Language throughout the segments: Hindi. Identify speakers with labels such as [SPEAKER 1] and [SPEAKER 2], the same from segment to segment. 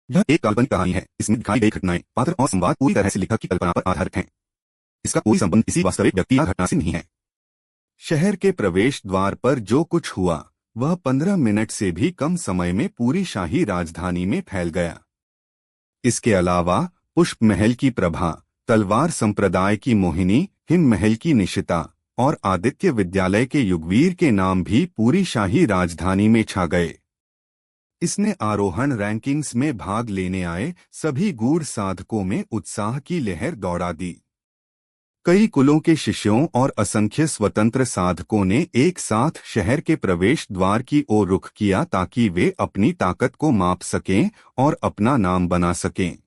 [SPEAKER 1] यह एक काल्पनिक कहानी है। इसमें दिखाई गई घटनाएं, पात्र और संवाद पूरी तरह से लेखक की कल्पना पर आधारित हैं। इसका कोई संबंध किसी वास्तविक व्यक्ति या घटना से नहीं है। शहर के प्रवेश द्वार पर जो कुछ हुआ वह 15 मिनट से भी कम समय में पूरी शाही राजधानी में फैल गया। इसके अलावा पुष्प महल की प्रभा, तलवार संप्रदाय की मोहिनी, हिम महल की निशिता और आदित्य विद्यालय के युगवीर के नाम भी पूरी शाही राजधानी में छा गए। इसने आरोहण रैंकिंग्स में भाग लेने आए सभी गूढ़ साधकों में उत्साह की लहर दौड़ा दी। कई कुलों के शिष्यों और असंख्य स्वतंत्र साधकों ने एक साथ शहर के प्रवेश द्वार की ओर रुख किया ताकि वे अपनी ताकत को माप सकें और अपना नाम बना सकें।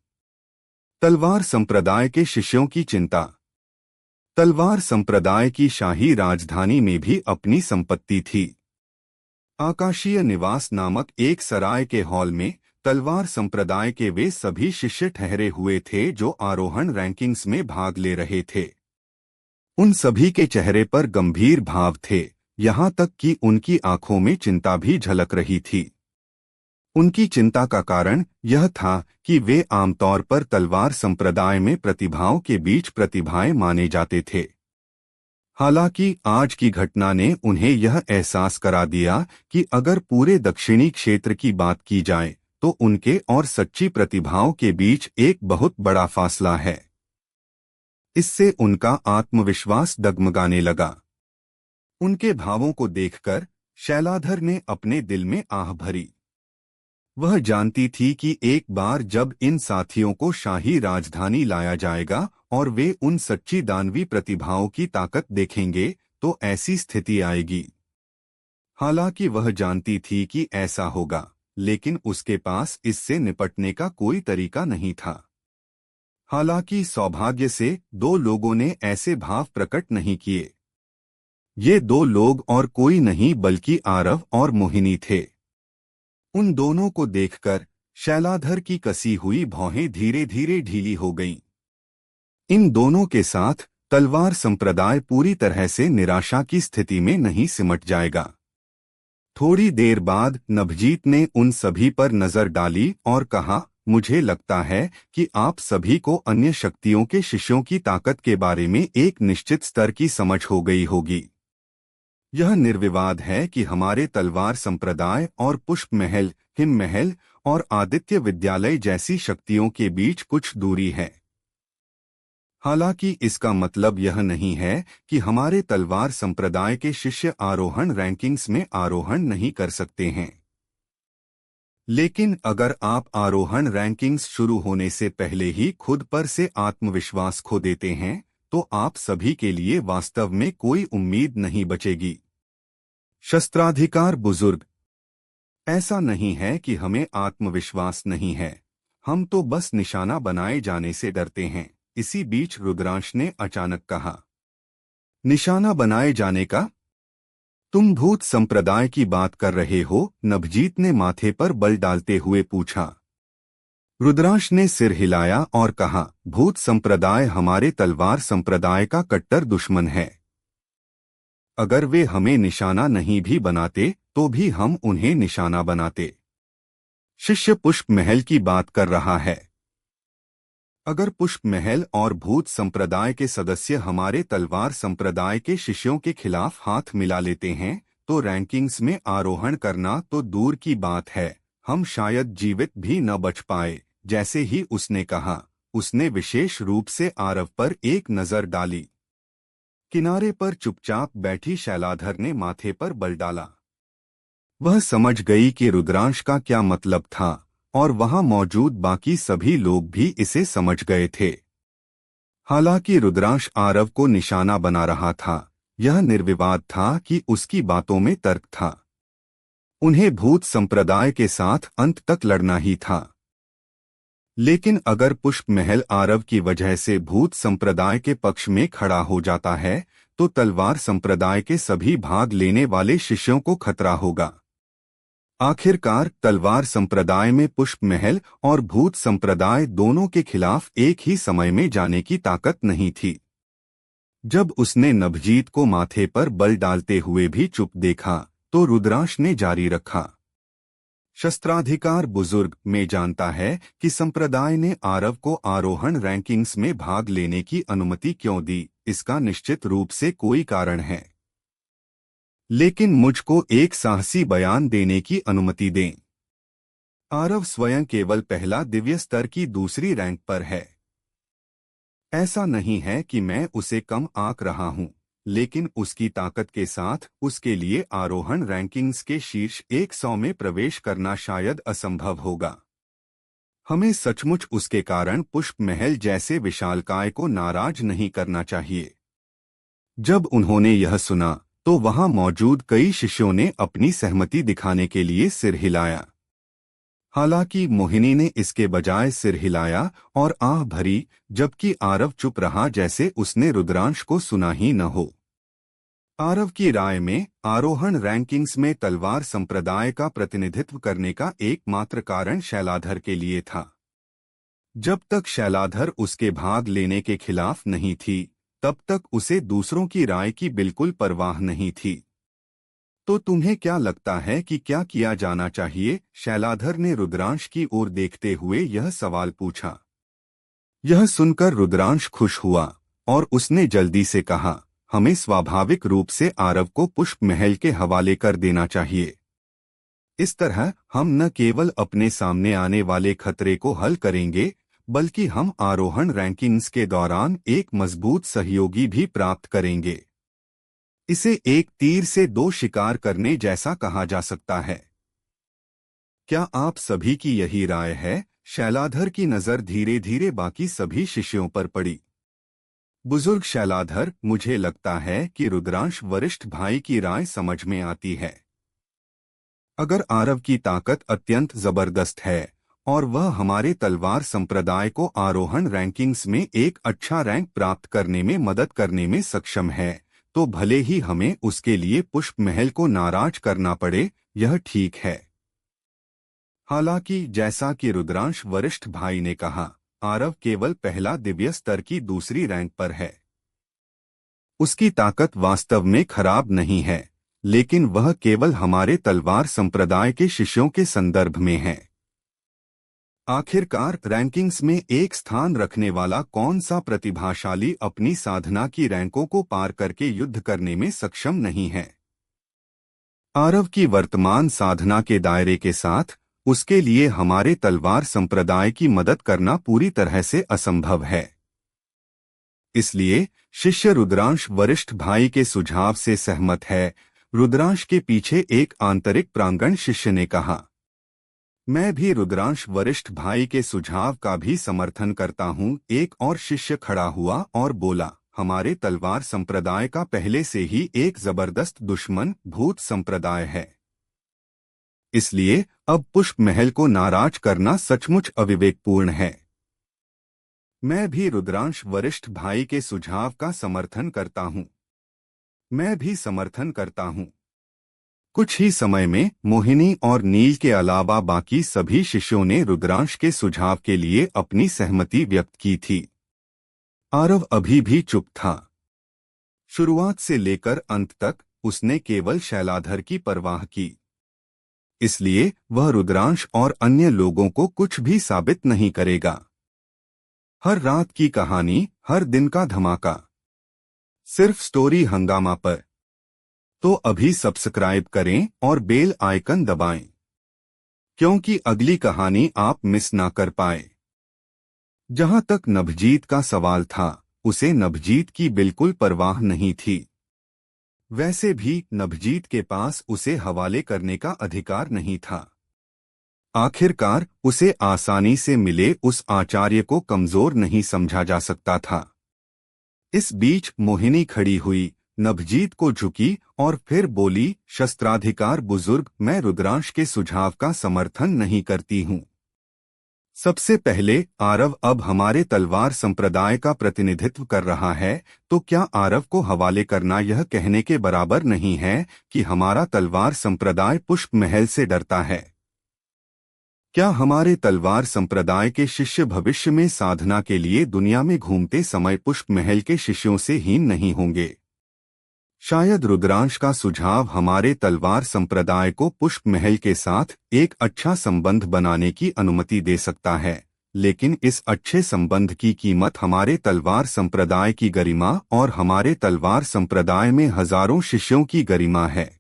[SPEAKER 1] तलवार संप्रदाय के शिष्यों की चिंता। तलवार संप्रदाय की शाही राजधानी में भी अपनी संपत्ति थी। आकाशीय निवास नामक एक सराय के हॉल में तलवार संप्रदाय के वे सभी शिष्य ठहरे हुए थे जो आरोहण रैंकिंग्स में भाग ले रहे थे। उन सभी के चेहरे पर गंभीर भाव थे, यहाँ तक कि उनकी आंखों में चिंता भी झलक रही थी। उनकी चिंता का कारण यह था कि वे आमतौर पर तलवार संप्रदाय में प्रतिभाओं के बीच प्रतिभाएं माने जाते थे। हालांकि आज की घटना ने उन्हें यह एहसास करा दिया कि अगर पूरे दक्षिणी क्षेत्र की बात की जाए तो उनके और सच्ची प्रतिभाओं के बीच एक बहुत बड़ा फासला है। इससे उनका आत्मविश्वास डगमगाने लगा। उनके भावों को देखकर शैलाधर ने अपने दिल में आह भरी। वह जानती थी कि एक बार जब इन साथियों को शाही राजधानी लाया जाएगा और वे उन सच्ची दानवी प्रतिभाओं की ताकत देखेंगे तो ऐसी स्थिति आएगी। हालांकि वह जानती थी कि ऐसा होगा, लेकिन उसके पास इससे निपटने का कोई तरीका नहीं था। हालांकि सौभाग्य से दो लोगों ने ऐसे भाव प्रकट नहीं किए। ये दो लोग और कोई नहीं बल्कि आरव और मोहिनी थे। उन दोनों को देखकर शैलाधर की कसी हुई भौहें धीरे धीरे ढीली हो गईं। इन दोनों के साथ तलवार संप्रदाय पूरी तरह से निराशा की स्थिति में नहीं सिमट जाएगा। थोड़ी देर बाद नभजीत ने उन सभी पर नजर डाली और कहा, मुझे लगता है कि आप सभी को अन्य शक्तियों के शिष्यों की ताकत के बारे में एक निश्चित स्तर की समझ हो गई होगी। यह निर्विवाद है कि हमारे तलवार संप्रदाय और पुष्प महल, हिम महल और आदित्य विद्यालय जैसी शक्तियों के बीच कुछ दूरी है। हालांकि इसका मतलब यह नहीं है कि हमारे तलवार संप्रदाय के शिष्य आरोहण रैंकिंग्स में आरोहण नहीं कर सकते हैं। लेकिन अगर आप आरोहण रैंकिंग्स शुरू होने से पहले ही खुद पर से आत्मविश्वास खो देते हैं तो आप सभी के लिए वास्तव में कोई उम्मीद नहीं बचेगी। शस्त्राधिकार बुजुर्ग, ऐसा नहीं है कि हमें आत्मविश्वास नहीं है, हम तो बस निशाना बनाए जाने से डरते हैं। इसी बीच रुद्रांश ने अचानक कहा, निशाना बनाए जाने का? तुम भूत संप्रदाय की बात कर रहे हो? नभजीत ने माथे पर बल डालते हुए पूछा। रुद्रांश ने सिर हिलाया और कहा, भूत संप्रदाय हमारे तलवार संप्रदाय का कट्टर दुश्मन है। अगर वे हमें निशाना नहीं भी बनाते तो भी हम उन्हें निशाना बनाते। शिष्य पुष्प महल की बात कर रहा है। अगर पुष्प महल और भूत संप्रदाय के सदस्य हमारे तलवार संप्रदाय के शिष्यों के खिलाफ हाथ मिला लेते हैं तो रैंकिंग्स में आरोहण करना तो दूर की बात है, हम शायद जीवित भी न बच पाए। जैसे ही उसने कहा, उसने विशेष रूप से आरव पर एक नजर डाली। किनारे पर चुपचाप बैठी शैलाधर ने माथे पर बल डाला। वह समझ गई कि रुद्रांश का क्या मतलब था और वहां मौजूद बाकी सभी लोग भी इसे समझ गए थे। हालांकि रुद्रांश आरव को निशाना बना रहा था, यह निर्विवाद था कि उसकी बातों में तर्क था। उन्हें भूत संप्रदाय के साथ अंत तक लड़ना ही था। लेकिन अगर पुष्प महल आरव की वजह से भूत संप्रदाय के पक्ष में खड़ा हो जाता है तो तलवार संप्रदाय के सभी भाग लेने वाले शिष्यों को खतरा होगा। आखिरकार तलवार संप्रदाय में पुष्प महल और भूत संप्रदाय दोनों के खिलाफ एक ही समय में जाने की ताकत नहीं थी। जब उसने नभजीत को माथे पर बल डालते हुए भी चुप देखा तो रुद्रांश ने जारी रखा, शस्त्राधिकार बुजुर्ग में जानता है कि संप्रदाय ने आरव को आरोहण रैंकिंग्स में भाग लेने की अनुमति क्यों दी। इसका निश्चित रूप से कोई कारण है, लेकिन मुझको एक साहसी बयान देने की अनुमति दें। आरव स्वयं केवल पहला दिव्य स्तर की दूसरी रैंक पर है। ऐसा नहीं है कि मैं उसे कम आंक रहा हूं, लेकिन उसकी ताकत के साथ उसके लिए आरोहण रैंकिंग्स के शीर्ष 100 में प्रवेश करना शायद असंभव होगा। हमें सचमुच उसके कारण पुष्प महल जैसे विशालकाय को नाराज नहीं करना चाहिए। जब उन्होंने यह सुना तो वहां मौजूद कई शिष्यों ने अपनी सहमति दिखाने के लिए सिर हिलाया। हालांकि मोहिनी ने इसके बजाय सिर हिलाया और आह भरी, जबकि आरव चुप रहा जैसे उसने रुद्रांश को सुना ही न हो। आरव की राय में आरोहण रैंकिंग्स में तलवार संप्रदाय का प्रतिनिधित्व करने का एकमात्र कारण शैलाधर के लिए था। जब तक शैलाधर उसके भाग लेने के खिलाफ नहीं थी, तब तक उसे दूसरों की राय की बिल्कुल परवाह नहीं थी। तो तुम्हें क्या लगता है कि क्या किया जाना चाहिए? शैलाधर ने रुद्रांश की ओर देखते हुए यह सवाल पूछा। यह सुनकर रुद्रांश खुश हुआ और उसने जल्दी से कहा, हमें स्वाभाविक रूप से आरव को पुष्प महल के हवाले कर देना चाहिए। इस तरह हम न केवल अपने सामने आने वाले खतरे को हल करेंगे, बल्कि हम आरोहण रैंकिंग्स के दौरान एक मजबूत सहयोगी भी प्राप्त करेंगे। इसे एक तीर से दो शिकार करने जैसा कहा जा सकता है। क्या आप सभी की यही राय है? शैलाधर की नजर धीरे धीरे बाकी सभी शिष्यों पर पड़ी। बुजुर्ग शैलाधर, मुझे लगता है कि रुद्रांश वरिष्ठ भाई की राय समझ में आती है। अगर आरव की ताकत अत्यंत जबरदस्त है और वह हमारे तलवार संप्रदाय को आरोहण रैंकिंग्स में एक अच्छा रैंक प्राप्त करने में मदद करने में सक्षम है, तो भले ही हमें उसके लिए पुष्प महल को नाराज करना पड़े, यह ठीक है। हालांकि जैसा कि रुद्रांश वरिष्ठ भाई ने कहा, आरव केवल पहला दिव्य स्तर की दूसरी रैंक पर है। उसकी ताकत वास्तव में खराब नहीं है, लेकिन वह केवल हमारे तलवार संप्रदाय के शिष्यों के संदर्भ में है। आखिरकार रैंकिंग्स में एक स्थान रखने वाला कौन सा प्रतिभाशाली अपनी साधना की रैंकों को पार करके युद्ध करने में सक्षम नहीं है? आरव की वर्तमान साधना के दायरे के साथ उसके लिए हमारे तलवार संप्रदाय की मदद करना पूरी तरह से असंभव है। इसलिए शिष्य रुद्रांश वरिष्ठ भाई के सुझाव से सहमत है। रुद्रांश के पीछे एक आंतरिक प्रांगण शिष्य ने कहा, मैं भी रुद्रांश वरिष्ठ भाई के सुझाव का भी समर्थन करता हूं। एक और शिष्य खड़ा हुआ और बोला, हमारे तलवार संप्रदाय का पहले से ही एक जबरदस्त दुश्मन भूत संप्रदाय है। इसलिए अब पुष्प महल को नाराज करना सचमुच अविवेकपूर्ण है। मैं भी रुद्रांश वरिष्ठ भाई के सुझाव का समर्थन करता हूं। मैं भी समर्थन करता हूं। कुछ ही समय में मोहिनी और नील के अलावा बाकी सभी शिष्यों ने रुद्रांश के सुझाव के लिए अपनी सहमति व्यक्त की थी। आरव अभी भी चुप था। शुरुआत से लेकर अंत तक उसने केवल शैलाधर की परवाह की। इसलिए वह रुद्रांश और अन्य लोगों को कुछ भी साबित नहीं करेगा। हर रात की कहानी, हर दिन का धमाका, सिर्फ स्टोरी हंगामा पर। तो अभी सब्सक्राइब करें और बेल आइकन दबाएं, क्योंकि अगली कहानी आप मिस ना कर पाए। जहां तक नभजीत का सवाल था, उसे नभजीत की बिल्कुल परवाह नहीं थी। वैसे भी नभजीत के पास उसे हवाले करने का अधिकार नहीं था। आखिरकार उसे आसानी से मिले उस आचार्य को कमजोर नहीं समझा जा सकता था। इस बीच मोहिनी खड़ी हुई, नभजीत को झुकी और फिर बोली, शस्त्राधिकार बुजुर्ग, मैं रुद्रांश के सुझाव का समर्थन नहीं करती हूँ। सबसे पहले आरव अब हमारे तलवार संप्रदाय का प्रतिनिधित्व कर रहा है, तो क्या आरव को हवाले करना यह कहने के बराबर नहीं है कि हमारा तलवार संप्रदाय पुष्प महल से डरता है? क्या हमारे तलवार संप्रदाय के शिष्य भविष्य में साधना के लिए दुनिया में घूमते समय पुष्प महल के शिष्यों से हीन नहीं होंगे? शायद रुद्रांश का सुझाव हमारे तलवार संप्रदाय को पुष्प महल के साथ एक अच्छा संबंध बनाने की अनुमति दे सकता है, लेकिन इस अच्छे संबंध की कीमत हमारे तलवार संप्रदाय की गरिमा और हमारे तलवार संप्रदाय में हजारों शिष्यों की गरिमा है।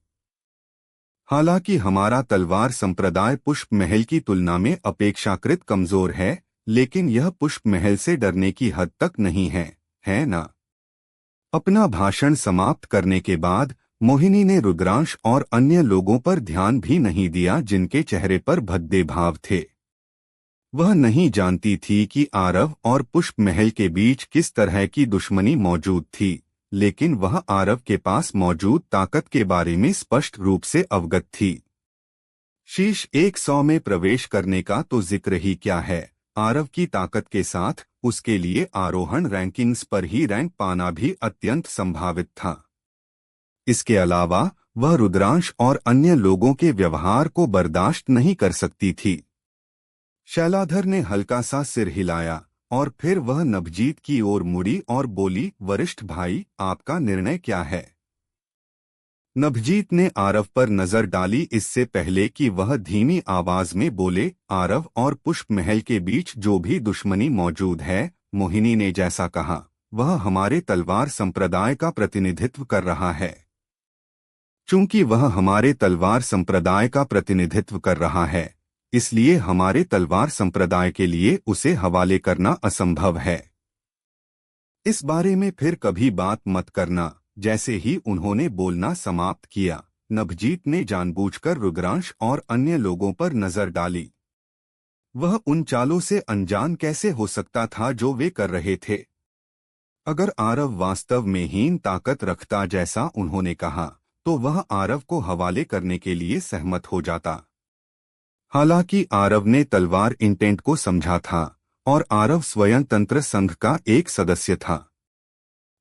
[SPEAKER 1] हालांकि हमारा तलवार संप्रदाय पुष्प महल की तुलना में अपेक्षाकृत कमजोर है, लेकिन यह पुष्प महल से डरने की हद तक नहीं है ना? अपना भाषण समाप्त करने के बाद मोहिनी ने रुद्रांश और अन्य लोगों पर ध्यान भी नहीं दिया जिनके चेहरे पर भद्दे भाव थे। वह नहीं जानती थी कि आरव और पुष्प महल के बीच किस तरह की दुश्मनी मौजूद थी, लेकिन वह आरव के पास मौजूद ताकत के बारे में स्पष्ट रूप से अवगत थी। शीर्ष 100 में प्रवेश करने का तो जिक्र ही क्या है, आरव की ताकत के साथ उसके लिए आरोहण रैंकिंग्स पर ही रैंक पाना भी अत्यंत संभावित था। इसके अलावा वह रुद्रांश और अन्य लोगों के व्यवहार को बर्दाश्त नहीं कर सकती थी। शैलाधर ने हल्का सा सिर हिलाया और फिर वह नभजीत की ओर मुड़ी और बोली, वरिष्ठ भाई, आपका निर्णय क्या है? नभजीत ने आरव पर नजर डाली इससे पहले कि वह धीमी आवाज में बोले, आरव और पुष्प महल के बीच जो भी दुश्मनी मौजूद है, मोहिनी ने जैसा कहा, वह हमारे तलवार संप्रदाय का प्रतिनिधित्व कर रहा है। चूंकि वह हमारे तलवार संप्रदाय का प्रतिनिधित्व कर रहा है, इसलिए हमारे तलवार संप्रदाय के लिए उसे हवाले करना असंभव है। इस बारे में फिर कभी बात मत करना। जैसे ही उन्होंने बोलना समाप्त किया, नभजीत ने जानबूझकर रुद्रांश और अन्य लोगों पर नजर डाली। वह उन चालों से अनजान कैसे हो सकता था जो वे कर रहे थे? अगर आरव वास्तव में हीन ताकत रखता जैसा उन्होंने कहा, तो वह आरव को हवाले करने के लिए सहमत हो जाता। हालांकि आरव ने तलवार इंटेंट को समझा था और आरव स्वयं तंत्र संघ का एक सदस्य था।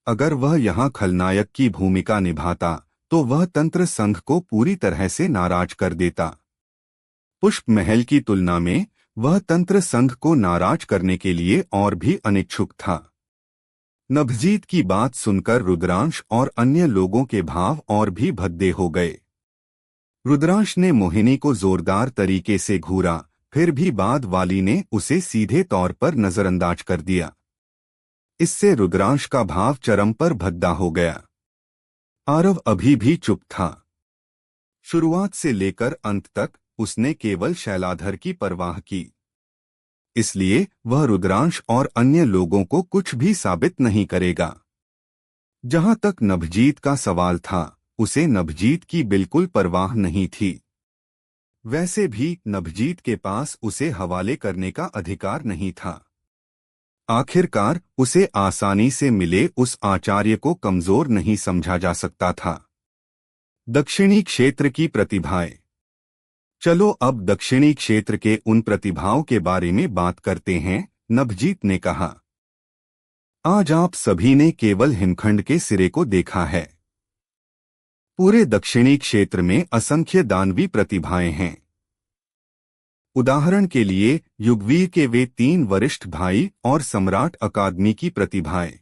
[SPEAKER 1] अगर वह यहाँ खलनायक की भूमिका निभाता तो वह तंत्र संघ को पूरी तरह से नाराज कर देता। पुष्प महल की तुलना में वह तंत्र संघ को नाराज करने के लिए और भी अनिच्छुक था। नभजीत की बात सुनकर रुद्रांश और अन्य लोगों के भाव और भी भद्दे हो गए। रुद्रांश ने मोहिनी को जोरदार तरीके से घूरा, फिर भी बाद वाली ने उसे सीधे तौर पर नजरअंदाज कर दिया। इससे रुद्रांश का भाव चरम पर भद्दा हो गया। आरव अभी भी चुप था। शुरुआत से लेकर अंत तक उसने केवल शैलाधर की परवाह की, इसलिए वह रुद्रांश और अन्य लोगों को कुछ भी साबित नहीं करेगा। जहां तक नभजीत का सवाल था, उसे नभजीत की बिल्कुल परवाह नहीं थी। वैसे भी नभजीत के पास उसे हवाले करने का अधिकार नहीं था। आखिरकार उसे आसानी से मिले उस आचार्य को कमजोर नहीं समझा जा सकता था। दक्षिणी क्षेत्र की प्रतिभाएं। चलो अब दक्षिणी क्षेत्र के उन प्रतिभाओं के बारे में बात करते हैं, नभजीत ने कहा। आज आप सभी ने केवल हिमखंड के सिरे को देखा है। पूरे दक्षिणी क्षेत्र में असंख्य दानवी प्रतिभाएं हैं। उदाहरण के लिए युगवीर के वे 3 वरिष्ठ भाई और सम्राट अकादमी की प्रतिभाएं।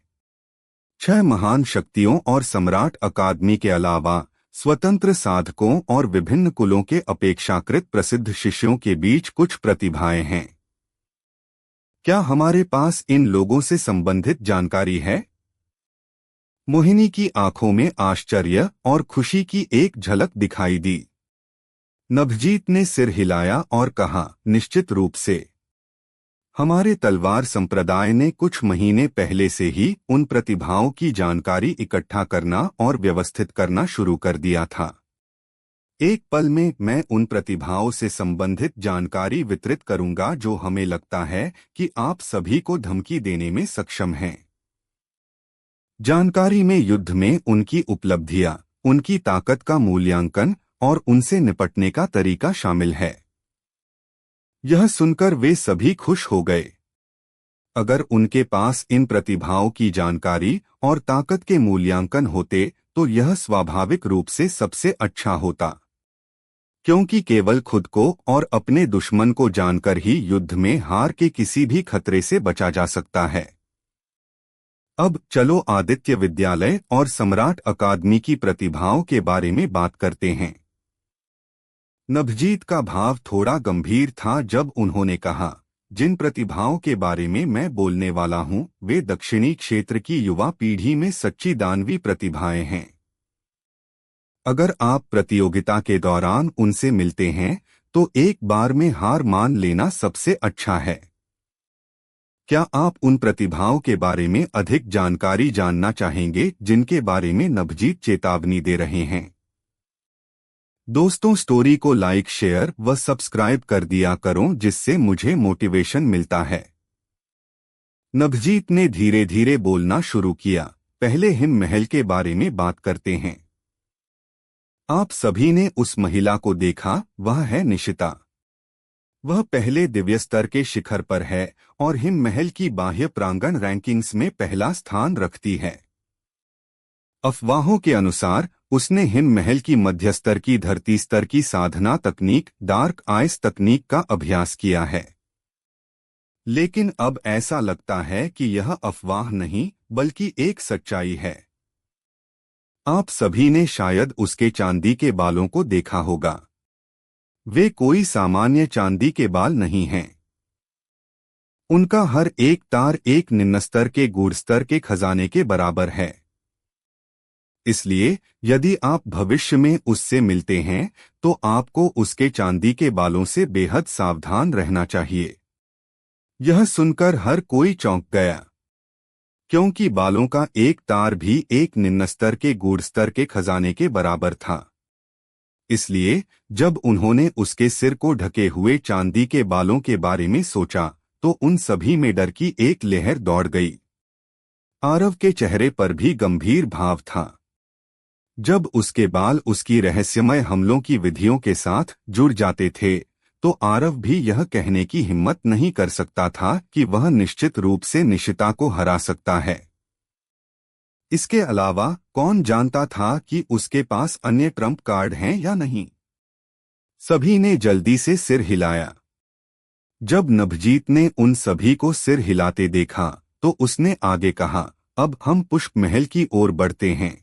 [SPEAKER 1] 6 महान शक्तियों और सम्राट अकादमी के अलावा स्वतंत्र साधकों और विभिन्न कुलों के अपेक्षाकृत प्रसिद्ध शिष्यों के बीच कुछ प्रतिभाएं हैं। क्या हमारे पास इन लोगों से संबंधित जानकारी है? मोहिनी की आंखों में आश्चर्य और खुशी की एक झलक दिखाई दी। नभजीत ने सिर हिलाया और कहा, निश्चित रूप से। हमारे तलवार संप्रदाय ने कुछ महीने पहले से ही उन प्रतिभाओं की जानकारी इकट्ठा करना और व्यवस्थित करना शुरू कर दिया था। एक पल में मैं उन प्रतिभाओं से संबंधित जानकारी वितरित करूंगा जो हमें लगता है कि आप सभी को धमकी देने में सक्षम हैं। जानकारी में युद्ध में उनकी उपलब्धियां, उनकी ताकत का मूल्यांकन और उनसे निपटने का तरीका शामिल है। यह सुनकर वे सभी खुश हो गए। अगर उनके पास इन प्रतिभाओं की जानकारी और ताकत के मूल्यांकन होते तो यह स्वाभाविक रूप से सबसे अच्छा होता, क्योंकि केवल खुद को और अपने दुश्मन को जानकर ही युद्ध में हार के किसी भी खतरे से बचा जा सकता है। अब चलो आदित्य विद्यालय और सम्राट अकादमी की प्रतिभाओं के बारे में बात करते हैं। नभजीत का भाव थोड़ा गंभीर था जब उन्होंने कहा, जिन प्रतिभाओं के बारे में मैं बोलने वाला हूं, वे दक्षिणी क्षेत्र की युवा पीढ़ी में सच्ची दानवी प्रतिभाएं हैं। अगर आप प्रतियोगिता के दौरान उनसे मिलते हैं तो एक बार में हार मान लेना सबसे अच्छा है। क्या आप उन प्रतिभाओं के बारे में अधिक जानकारी जानना चाहेंगे जिनके बारे में नभजीत चेतावनी दे रहे हैं? दोस्तों, स्टोरी को लाइक, शेयर व सब्सक्राइब कर दिया करो जिससे मुझे मोटिवेशन मिलता है। नभजीत ने धीरे धीरे बोलना शुरू किया। पहले हिम महल के बारे में बात करते हैं। आप सभी ने उस महिला को देखा, वह है निशिता। वह पहले दिव्य स्तर के शिखर पर है और हिम महल की बाह्य प्रांगण रैंकिंग्स में पहला स्थान रखती है। अफवाहों के अनुसार उसने हिम महल की मध्य स्तर की धरती स्तर की साधना तकनीक, डार्क आइस तकनीक का अभ्यास किया है। लेकिन अब ऐसा लगता है कि यह अफवाह नहीं बल्कि एक सच्चाई है। आप सभी ने शायद उसके चांदी के बालों को देखा होगा। वे कोई सामान्य चांदी के बाल नहीं हैं। उनका हर एक तार एक निम्न स्तर के गूढ़ स्तर के खजाने के बराबर है। इसलिए यदि आप भविष्य में उससे मिलते हैं तो आपको उसके चांदी के बालों से बेहद सावधान रहना चाहिए। यह सुनकर हर कोई चौंक गया, क्योंकि बालों का एक तार भी एक निम्न स्तर के गूढ़ स्तर के खजाने के बराबर था। इसलिए जब उन्होंने उसके सिर को ढके हुए चांदी के बालों के बारे में सोचा तो उन सभी में डर की एक लहर दौड़ गई। आरव के चेहरे पर भी गंभीर भाव था। जब उसके बाल उसकी रहस्यमय हमलों की विधियों के साथ जुड़ जाते थे तो आरव भी यह कहने की हिम्मत नहीं कर सकता था कि वह निश्चित रूप से निशिता को हरा सकता है। इसके अलावा कौन जानता था कि उसके पास अन्य ट्रम्प कार्ड हैं या नहीं? सभी ने जल्दी से सिर हिलाया। जब नभजीत ने उन सभी को सिर हिलाते देखा तो उसने आगे कहा, अब हम पुष्प महल की ओर बढ़ते हैं।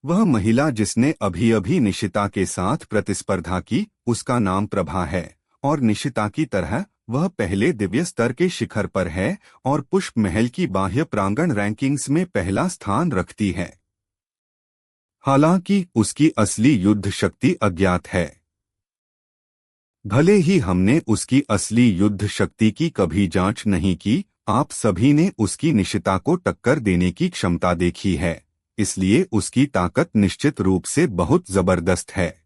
[SPEAKER 1] वह महिला जिसने अभी अभी निशिता के साथ प्रतिस्पर्धा की, उसका नाम प्रभा है और निशिता की तरह वह पहले दिव्य स्तर के शिखर पर है और पुष्प महल की बाह्य प्रांगण रैंकिंग्स में पहला स्थान रखती है। हालांकि उसकी असली युद्ध शक्ति अज्ञात है। भले ही हमने उसकी असली युद्ध शक्ति की कभी जांच नहीं की, आप सभी ने उसकी निशिता को टक्कर देने की क्षमता देखी है, इसलिए उसकी ताकत निश्चित रूप से बहुत जबरदस्त है।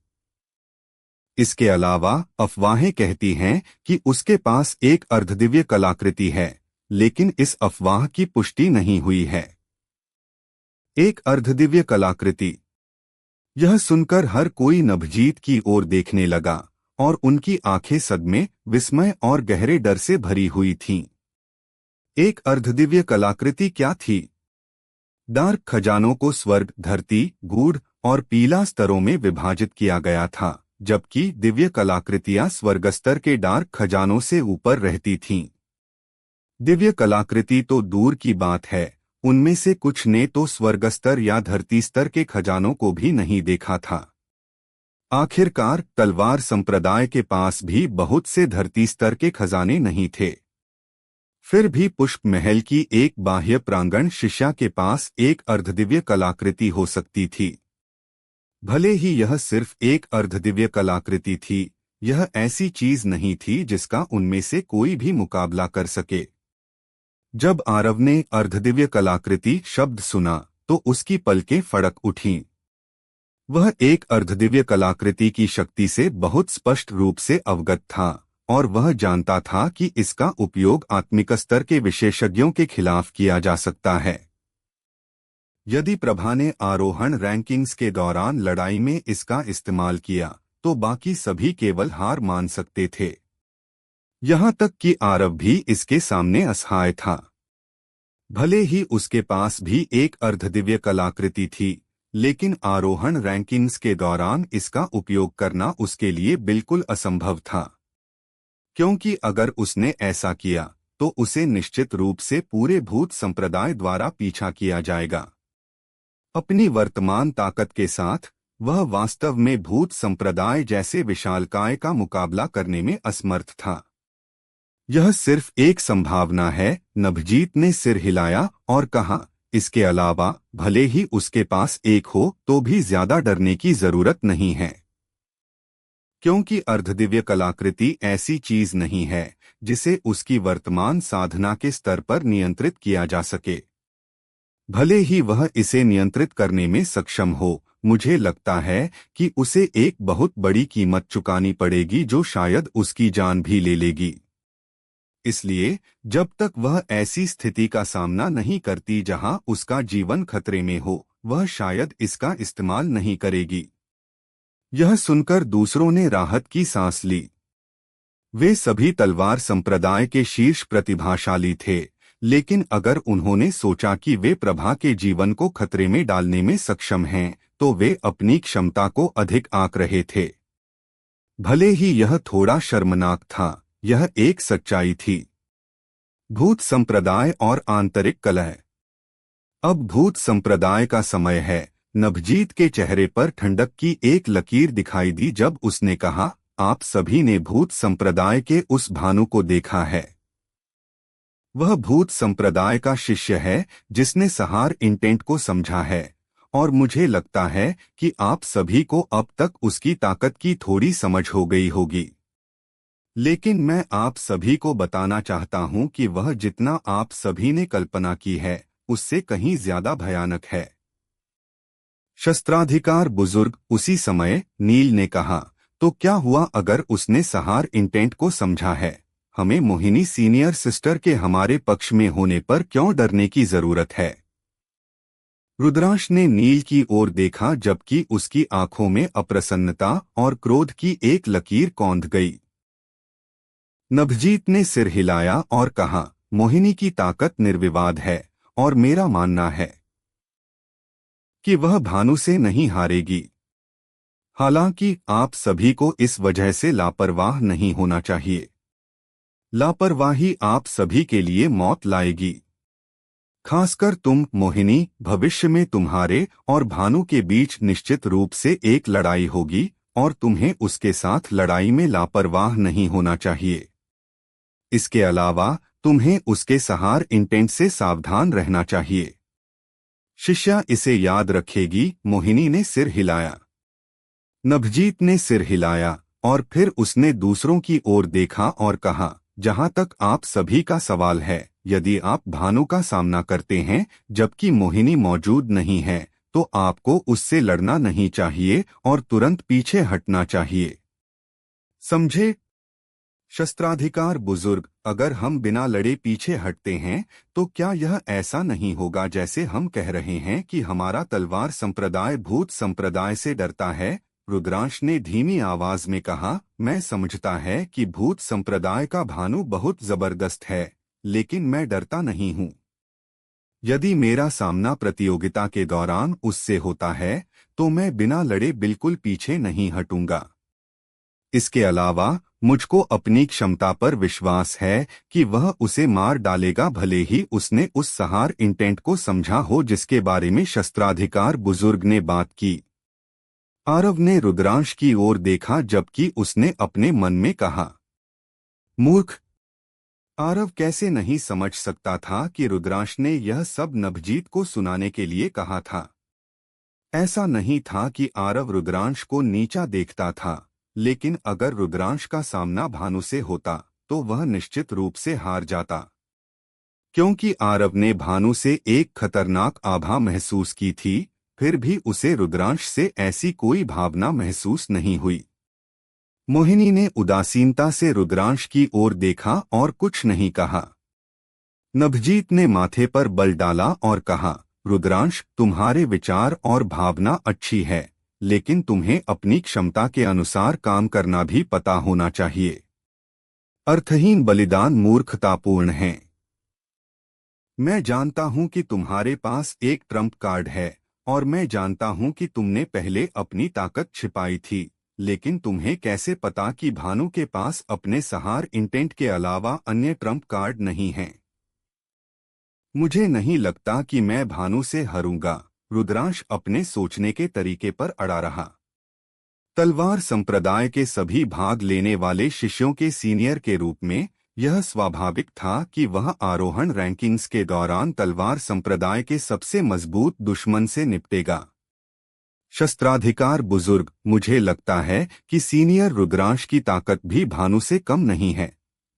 [SPEAKER 1] इसके अलावा अफवाहें कहती हैं कि उसके पास एक अर्धदिव्य कलाकृति है, लेकिन इस अफवाह की पुष्टि नहीं हुई है। एक अर्धदिव्य कलाकृति, यह सुनकर हर कोई नभजीत की ओर देखने लगा और उनकी आंखें सदमे, विस्मय और गहरे डर से भरी हुई थीं। एक अर्धदिव्य कलाकृति क्या थी? डार्क खजानों को स्वर्ग, धरती, गूढ़ और पीला स्तरों में विभाजित किया गया था, जबकि दिव्य कलाकृतियां स्वर्गस्तर के डार्क खजानों से ऊपर रहती थीं। दिव्य कलाकृति तो दूर की बात है, उनमें से कुछ ने तो स्वर्गस्तर या धरती स्तर के खजानों को भी नहीं देखा था। आखिरकार तलवार संप्रदाय के पास भी बहुत से धरती स्तर के खजाने नहीं थे। फिर भी पुष्प महल की एक बाह्य प्रांगण शिष्या के पास एक अर्धदिव्य कलाकृति हो सकती थी। भले ही यह सिर्फ एक अर्धदिव्य कलाकृति थी, यह ऐसी चीज नहीं थी जिसका उनमें से कोई भी मुकाबला कर सके। जब आरव ने अर्धदिव्य कलाकृति शब्द सुना तो उसकी पलकें फड़क उठीं। वह एक अर्धदिव्य कलाकृति की शक्ति से बहुत स्पष्ट रूप से अवगत था और वह जानता था कि इसका उपयोग आत्मिक स्तर के विशेषज्ञों के खिलाफ किया जा सकता है। यदि प्रभा ने आरोहण रैंकिंग्स के दौरान लड़ाई में इसका इस्तेमाल किया तो बाकी सभी केवल हार मान सकते थे। यहाँ तक कि आरव भी इसके सामने असहाय था। भले ही उसके पास भी एक अर्धदिव्य कलाकृति थी, लेकिन आरोहण रैंकिंग्स के दौरान इसका उपयोग करना उसके लिए बिल्कुल असंभव था, क्योंकि अगर उसने ऐसा किया तो उसे निश्चित रूप से पूरे भूत संप्रदाय द्वारा पीछा किया जाएगा। अपनी वर्तमान ताकत के साथ वह वास्तव में भूत संप्रदाय जैसे विशालकाय का मुकाबला करने में असमर्थ था। यह सिर्फ एक संभावना है। नभजीत ने सिर हिलाया और कहा, इसके अलावा भले ही उसके पास एक हो तो भी ज्यादा डरने की जरूरत नहीं है, क्योंकि अर्धदिव्य कलाकृति ऐसी चीज नहीं है जिसे उसकी वर्तमान साधना के स्तर पर नियंत्रित किया जा सके। भले ही वह इसे नियंत्रित करने में सक्षम हो, मुझे लगता है कि उसे एक बहुत बड़ी कीमत चुकानी पड़ेगी जो शायद उसकी जान भी ले लेगी। इसलिए जब तक वह ऐसी स्थिति का सामना नहीं करती जहां उसका जीवन खतरे में हो, वह शायद इसका इस्तेमाल नहीं करेगी। यह सुनकर दूसरों ने राहत की सांस ली। वे सभी तलवार संप्रदाय के शीर्ष प्रतिभाशाली थे, लेकिन अगर उन्होंने सोचा कि वे प्रभा के जीवन को खतरे में डालने में सक्षम हैं, तो वे अपनी क्षमता को अधिक आंक रहे थे। भले ही यह थोड़ा शर्मनाक था, यह एक सच्चाई थी। भूत संप्रदाय और आंतरिक कलह। अब भूत संप्रदाय का समय है। नभजीत के चेहरे पर ठंडक की एक लकीर दिखाई दी जब उसने कहा, आप सभी ने भूत संप्रदाय के उस भानु को देखा है। वह भूत संप्रदाय का शिष्य है जिसने सहार इंटेंट को समझा है, और मुझे लगता है कि आप सभी को अब तक उसकी ताकत की थोड़ी समझ हो गई होगी। लेकिन मैं आप सभी को बताना चाहता हूं कि वह जितना आप सभी ने कल्पना की है, उससे कहीं ज्यादा भयानक है। शस्त्राधिकार बुजुर्ग, उसी समय नील ने कहा, तो क्या हुआ अगर उसने सहार इंटेंट को समझा है? हमें मोहिनी सीनियर सिस्टर के हमारे पक्ष में होने पर क्यों डरने की जरूरत है? रुद्रांश ने नील की ओर देखा जबकि उसकी आंखों में अप्रसन्नता और क्रोध की एक लकीर कौंध गई। नभजीत ने सिर हिलाया और कहा, मोहिनी की ताकत निर्विवाद है और मेरा मानना है कि वह भानु से नहीं हारेगी। हालांकि आप सभी को इस वजह से लापरवाह नहीं होना चाहिए। लापरवाही आप सभी के लिए मौत लाएगी। खासकर तुम, मोहिनी। भविष्य में तुम्हारे और भानु के बीच निश्चित रूप से एक लड़ाई होगी और तुम्हें उसके साथ लड़ाई में लापरवाह नहीं होना चाहिए। इसके अलावा तुम्हें उसके सहार इंटेंट से सावधान रहना चाहिए। शिष्या इसे याद रखेगी। मोहिनी ने सिर हिलाया। नभजीत ने सिर हिलाया और फिर उसने दूसरों की ओर देखा और कहा, जहां तक आप सभी का सवाल है, यदि आप भानु का सामना करते हैं जबकि मोहिनी मौजूद नहीं है, तो आपको उससे लड़ना नहीं चाहिए और तुरंत पीछे हटना चाहिए। समझे? शस्त्राधिकार बुजुर्ग, अगर हम बिना लड़े पीछे हटते हैं तो क्या यह ऐसा नहीं होगा जैसे हम कह रहे हैं कि हमारा तलवार संप्रदाय भूत संप्रदाय से डरता है? रुद्रांश ने धीमी आवाज में कहा, मैं समझता है कि भूत संप्रदाय का भानु बहुत जबरदस्त है, लेकिन मैं डरता नहीं हूँ। यदि मेरा सामना प्रतियोगिता के दौरान उससे होता है तो मैं बिना लड़े बिल्कुल पीछे नहीं हटूंगा। इसके अलावा मुझको अपनी क्षमता पर विश्वास है कि वह उसे मार डालेगा, भले ही उसने उस सहार इंटेंट को समझा हो जिसके बारे में शस्त्राधिकार बुजुर्ग ने बात की। आरव ने रुद्रांश की ओर देखा जबकि उसने अपने मन में कहा, मूर्ख। आरव कैसे नहीं समझ सकता था कि रुद्रांश ने यह सब नभजीत को सुनाने के लिए कहा था। ऐसा नहीं था कि आरव रुद्रांश को नीचा देखता था, लेकिन अगर रुद्रांश का सामना भानु से होता तो वह निश्चित रूप से हार जाता, क्योंकि आरव ने भानु से एक खतरनाक आभा महसूस की थी। फिर भी उसे रुद्रांश से ऐसी कोई भावना महसूस नहीं हुई। मोहिनी ने उदासीनता से रुद्रांश की ओर देखा और कुछ नहीं कहा। नभजीत ने माथे पर बल डाला और कहा, रुद्रांश, तुम्हारे विचार और भावना अच्छी है, लेकिन तुम्हें अपनी क्षमता के अनुसार काम करना भी पता होना चाहिए। अर्थहीन बलिदान मूर्खतापूर्ण हैं। मैं जानता हूं कि तुम्हारे पास एक ट्रम्प कार्ड है, और मैं जानता हूं कि तुमने पहले अपनी ताकत छिपाई थी, लेकिन तुम्हें कैसे पता कि भानु के पास अपने सहार इंटेंट के अलावा अन्य ट्रम्प कार्ड नहीं हैं? मुझे नहीं लगता कि मैं भानु से हारूंगा। रुद्रांश अपने सोचने के तरीके पर अड़ा रहा। तलवार संप्रदाय के सभी भाग लेने वाले शिष्यों के सीनियर के रूप में यह स्वाभाविक था कि वह आरोहण रैंकिंग्स के दौरान तलवार संप्रदाय के सबसे मजबूत दुश्मन से निपटेगा। शस्त्राधिकार बुजुर्ग, मुझे लगता है कि सीनियर रुद्रांश की ताकत भी भानु से कम नहीं है।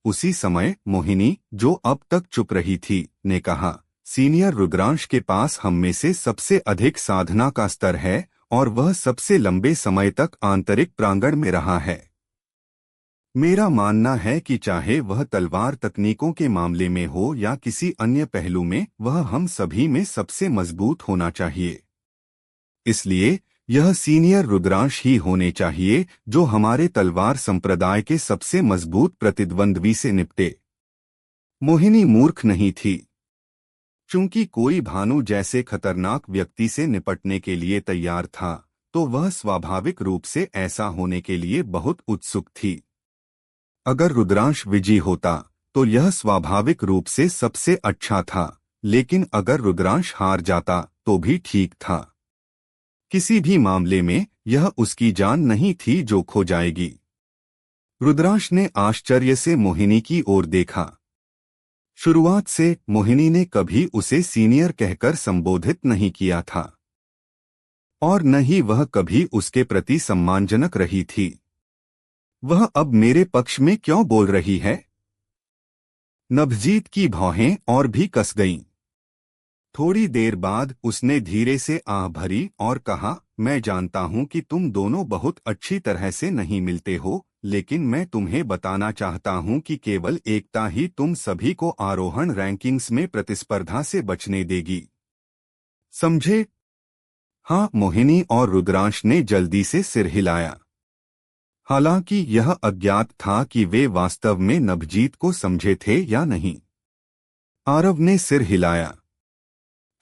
[SPEAKER 1] उसी समय मोहिनी, जो अब तक चुप रही थी, ने कहा, सीनियर रुद्रांश के पास हम में से सबसे अधिक साधना का स्तर है और वह सबसे लंबे समय तक आंतरिक प्रांगण में रहा है। मेरा मानना है कि चाहे वह तलवार तकनीकों के मामले में हो या किसी अन्य पहलू में, वह हम सभी में सबसे मजबूत होना चाहिए। इसलिए यह सीनियर रुद्रांश ही होने चाहिए जो हमारे तलवार संप्रदाय के सबसे मजबूत प्रतिद्वंद्वी से निपटे। मोहिनी मूर्ख नहीं थी। चूंकि कोई भानु जैसे खतरनाक व्यक्ति से निपटने के लिए तैयार था, तो वह स्वाभाविक रूप से ऐसा होने के लिए बहुत उत्सुक थी। अगर रुद्रांश विजयी होता तो यह स्वाभाविक रूप से सबसे अच्छा था, लेकिन अगर रुद्रांश हार जाता तो भी ठीक था। किसी भी मामले में यह उसकी जान नहीं थी जो खो जाएगी। रुद्रांश ने आश्चर्य से मोहिनी की ओर देखा। शुरुआत से मोहिनी ने कभी उसे सीनियर कहकर संबोधित नहीं किया था और न ही वह कभी उसके प्रति सम्मानजनक रही थी। वह अब मेरे पक्ष में क्यों बोल रही है? नभजीत की भौहें और भी कस गईं। थोड़ी देर बाद उसने धीरे से आह भरी और कहा, मैं जानता हूं कि तुम दोनों बहुत अच्छी तरह से नहीं मिलते हो, लेकिन मैं तुम्हें बताना चाहता हूं कि केवल एकता ही तुम सभी को आरोहण रैंकिंग्स में प्रतिस्पर्धा से बचने देगी। समझे? हाँ, मोहिनी और रुद्रांश ने जल्दी से सिर हिलाया। हालांकि यह अज्ञात था कि वे वास्तव में नभजीत को समझे थे या नहीं। आरव ने सिर हिलाया।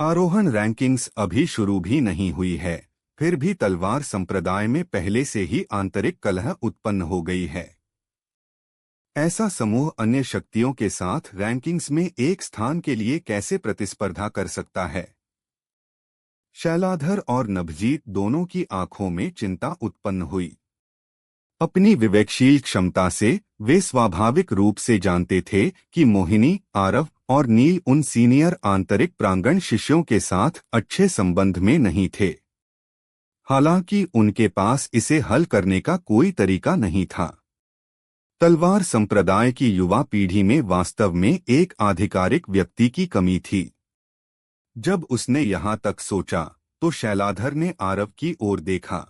[SPEAKER 1] आरोहण रैंकिंग्स अभी शुरू भी नहीं हुई है, फिर भी तलवार संप्रदाय में पहले से ही आंतरिक कलह उत्पन्न हो गई है। ऐसा समूह अन्य शक्तियों के साथ रैंकिंग्स में एक स्थान के लिए कैसे प्रतिस्पर्धा कर सकता है? शैलाधर और नभजीत दोनों की आंखों में चिंता उत्पन्न हुई। अपनी विवेकशील क्षमता से वे स्वाभाविक रूप से जानते थे कि मोहिनी, आरव और नील उन सीनियर आंतरिक प्रांगण शिष्यों के साथ अच्छे संबंध में नहीं थे। हालांकि उनके पास इसे हल करने का कोई तरीका नहीं था। तलवार संप्रदाय की युवा पीढ़ी में वास्तव में एक आधिकारिक व्यक्ति की कमी थी। जब उसने यहाँ तक सोचा तो शैलाधर ने आरव की ओर देखा।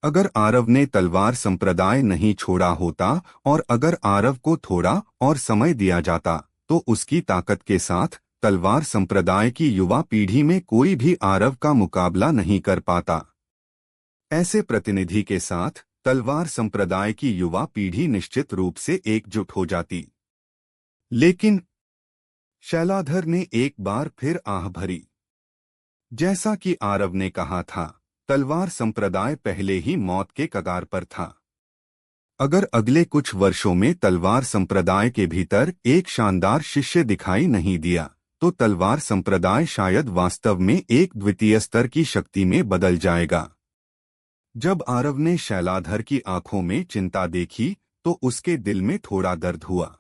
[SPEAKER 1] अगर आरव ने तलवार संप्रदाय नहीं छोड़ा होता और अगर आरव को थोड़ा और समय दिया जाता तो उसकी ताकत के साथ तलवार संप्रदाय की युवा पीढ़ी में कोई भी आरव का मुकाबला नहीं कर पाता। ऐसे प्रतिनिधि के साथ तलवार संप्रदाय की युवा पीढ़ी निश्चित रूप से एकजुट हो जाती। लेकिन शैलाधर ने एक बार फिर आह भरी। जैसा कि आरव ने कहा था, तलवार संप्रदाय पहले ही मौत के कगार पर था। अगर अगले कुछ वर्षों में तलवार संप्रदाय के भीतर एक शानदार शिष्य दिखाई नहीं दिया तो तलवार संप्रदाय शायद वास्तव में एक द्वितीय स्तर की शक्ति में बदल जाएगा। जब आरव ने शैलाधर की आंखों में चिंता देखी तो उसके दिल में थोड़ा दर्द हुआ।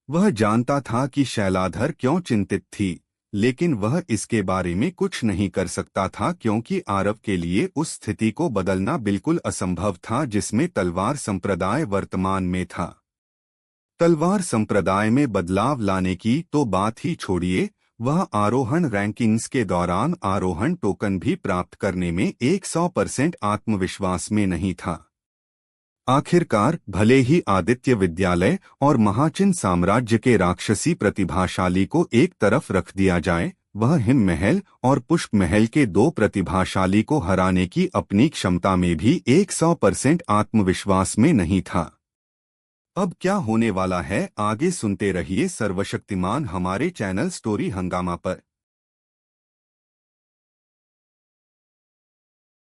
[SPEAKER 1] वह जानता था कि शैलाधर क्यों चिंतित थी, लेकिन वह इसके बारे में कुछ नहीं कर सकता था क्योंकि आरव के लिए उस स्थिति को बदलना बिल्कुल असंभव था जिसमें तलवार संप्रदाय वर्तमान में था। तलवार संप्रदाय में बदलाव लाने की तो बात ही छोड़िए, वह आरोहण रैंकिंग्स के दौरान आरोहण टोकन भी प्राप्त करने में 100% आत्मविश्वास में नहीं था। आखिरकार भले ही आदित्य विद्यालय और महाचिन साम्राज्य के राक्षसी प्रतिभाशाली को एक तरफ रख दिया जाए, वह हिम महल और पुष्प महल के दो प्रतिभाशाली को हराने की अपनी क्षमता में भी 100% आत्मविश्वास में नहीं था। अब क्या होने वाला है आगे सुनते रहिए सर्वशक्तिमान हमारे चैनल स्टोरी हंगामा पर।